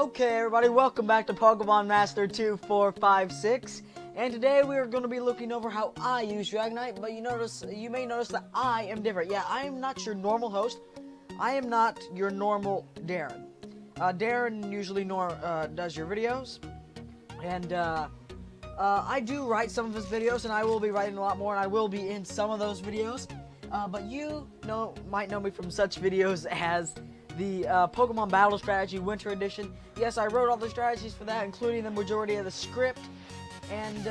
Okay, everybody, welcome back to Pokemon Master 2456, and today we are going to be looking over how I use Dragonite. But you may notice that I am different. Yeah, I am not your normal host. I am not your normal Darren. Darren usually does your videos, and I do write some of his videos, and I will be writing a lot more, and I will be in some of those videos. But you might know me from such videos as the Pokemon Battle Strategy Winter Edition. Yes, I wrote all the strategies for that, including the majority of the script. And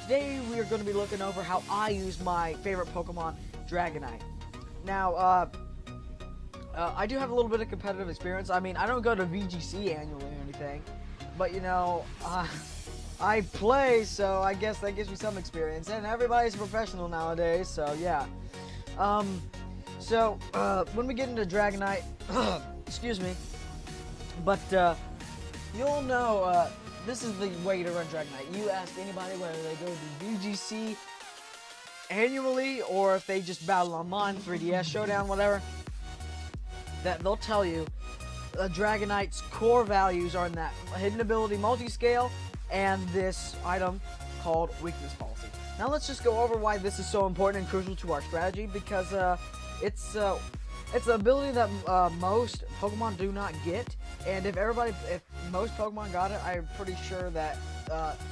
today we are going to be looking over how I use my favorite Pokemon, Dragonite. Now, I do have a little bit of competitive experience. I mean, I don't go to VGC annually or anything, but I play, so I guess that gives me some experience. And everybody's a professional nowadays, so yeah. When we get into Dragonite, excuse me, but you'll know this is the way to run Dragonite. You ask anybody whether they go to VGC annually or if they just battle online, 3DS, Showdown, whatever, that they'll tell you Dragonite's core values are in that hidden ability multi-scale and this item called weakness policy. Now let's just go over why this is so important and crucial to our strategy, because it's an ability that most Pokemon do not get, and if most Pokemon got it, I'm pretty sure that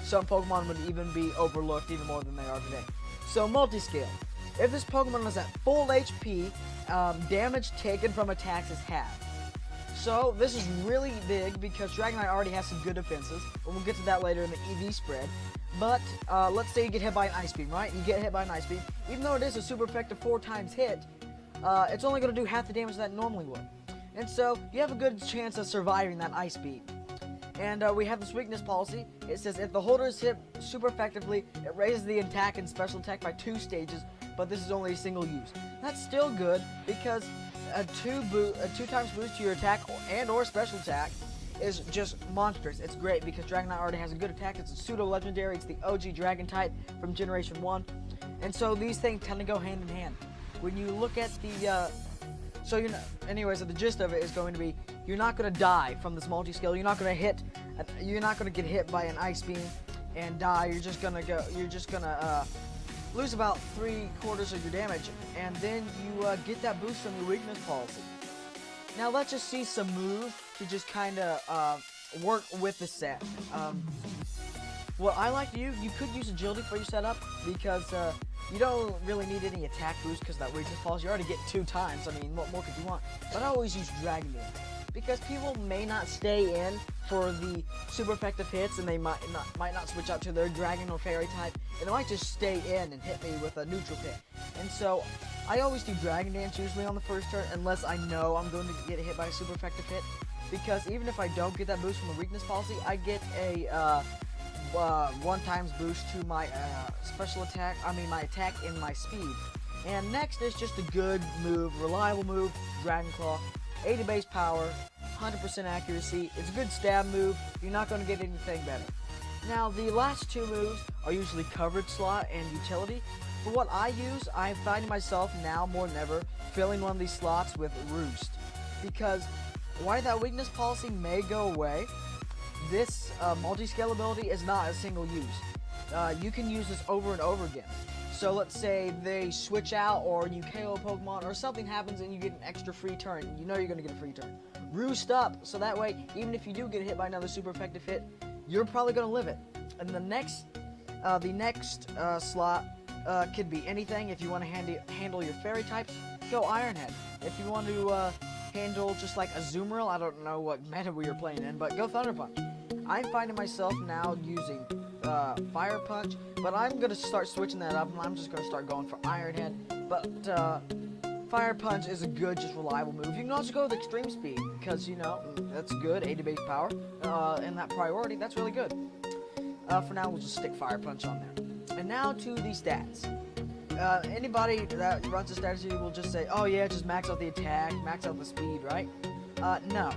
some Pokemon would even be overlooked even more than they are today. So multi-scale. If this Pokemon is at full HP, damage taken from attacks is halved. So this is really big because Dragonite already has some good defenses, and we'll get to that later in the EV spread. But let's say you get hit by an Ice Beam, right? You get hit by an Ice Beam. Even though it is a super effective 4 times hit, it's only going to do half the damage that it normally would. And so you have a good chance of surviving that Ice Beam. And we have this weakness policy. It says if the holder is hit super effectively, it raises the attack and special attack by 2 stages, but this is only a single use. That's still good because a 2 times boost to your attack and or special attack is just monstrous. It's great because Dragonite already has a good attack. It's a pseudo-legendary. It's the OG Dragon type from Generation 1. And so these things tend to go hand in hand. When you look at the, anyways, the gist of it is going to be, you're not going to die from this multi-scale. You're not going to get hit by an Ice Beam and die. You're just going to lose about 3/4 of your damage, and then you get that boost from your weakness policy. Now let's just see some moves to just kind of work with the set. What I like to use, you could use agility for your setup because you don't really need any attack boost because that weakness policy, you already get 2 times. I mean, what more could you want? But I always use Dragon Beam because people may not stay in for the super effective hits, and they might not switch out to their Dragon or Fairy type, and they might just stay in and hit me with a neutral hit. And so I always do Dragon Dance usually on the first turn, unless I know I'm going to get hit by a super effective hit, because even if I don't get that boost from the weakness policy, I get a 1 times boost to my special attack, my attack and my speed. And next is just a good move, reliable move, Dragon Claw, 80 base power, 100% accuracy. It's a good stab move. You're not going to get anything better. Now the last 2 moves are usually coverage slot and utility. For what I use, I'm finding myself now more than ever filling one of these slots with Roost, because while that weakness policy may go away, this multi-scale ability is not a single use. You can use this over and over again. So let's say they switch out, or you KO a Pokemon, or something happens and you get an extra free turn. You know you're going to get a free turn. Roost up, so that way, even if you do get hit by another super effective hit, you're probably going to live it. And the next slot could be anything. If you want to handle your Fairy types, go Iron Head. If you want to handle just like a Azumarill, I don't know what meta we are playing in, but go Thunder Punch. I'm finding myself now using Fire Punch, but I'm going to start switching that up, and I'm just going to start going for Iron Head. But Fire Punch is a good, just reliable move. You can also go with Extreme Speed, because, that's good, 80 base power, and that priority, that's really good. For now, we'll just stick Fire Punch on there. And now to the stats. Anybody that runs a strategy will just say, oh yeah, just max out the attack, max out the speed, right? No.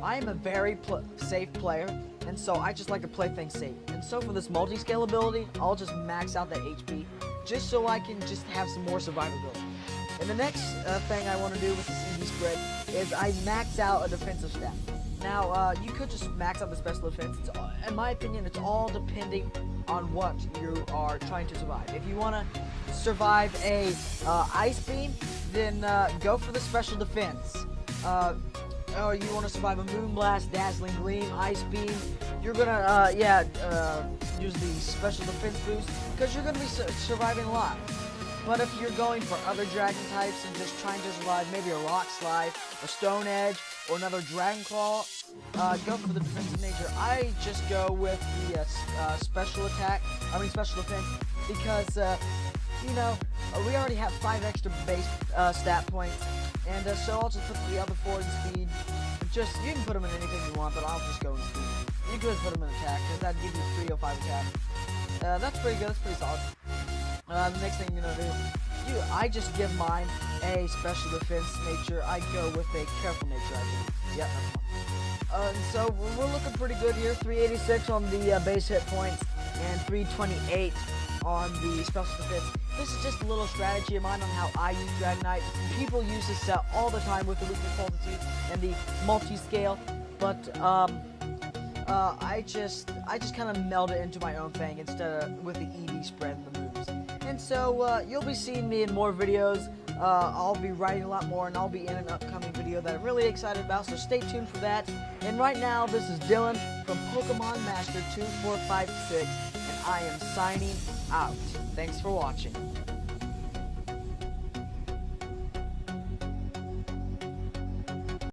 I am a very safe player, and so I just like to play things safe. And so for this multi-scale ability, I'll just max out that HP, just so I can just have some more survivability. And the next thing I want to do with this EV spread is I max out a defensive stat. Now, you could just max out the special defense. In my opinion, it's all depending on what you are trying to survive. If you want to survive a ice beam, then go for the special defense. Or you want to survive a moonblast, dazzling gleam, ice beam, you're gonna use the special defense boost because you're gonna be surviving a lot. But if you're going for other dragon types and just trying to survive maybe a rock slide, a stone edge, or another dragon claw, go for the defensive nature. I just go with the special defense, because you know, we already have 5 extra base stat points, and so I'll just put the other 4 in speed. You can put them in anything you want, but I'll just go in speed. You could put them in attack, because that'd give you 305 attack. That's pretty good, that's pretty solid. The next thing you're gonna do, I just give mine a special defense nature. I go with a careful nature, I believe. Yep, that's fine. So we're looking pretty good here. 386 on the base hit points, and 328 on the special defense. This is just a little strategy of mine on how I use Dragonite. People use this set all the time with the weakness multitude and the multi-scale, but I just kind of meld it into my own thing instead of with the ED spread and the moves. And so you'll be seeing me in more videos. I'll be writing a lot more, and I'll be in an upcoming video that I'm really excited about, so stay tuned for that. And right now, this is Dylan from Pokemon Master 2456, and I am signing out. Thanks for watching.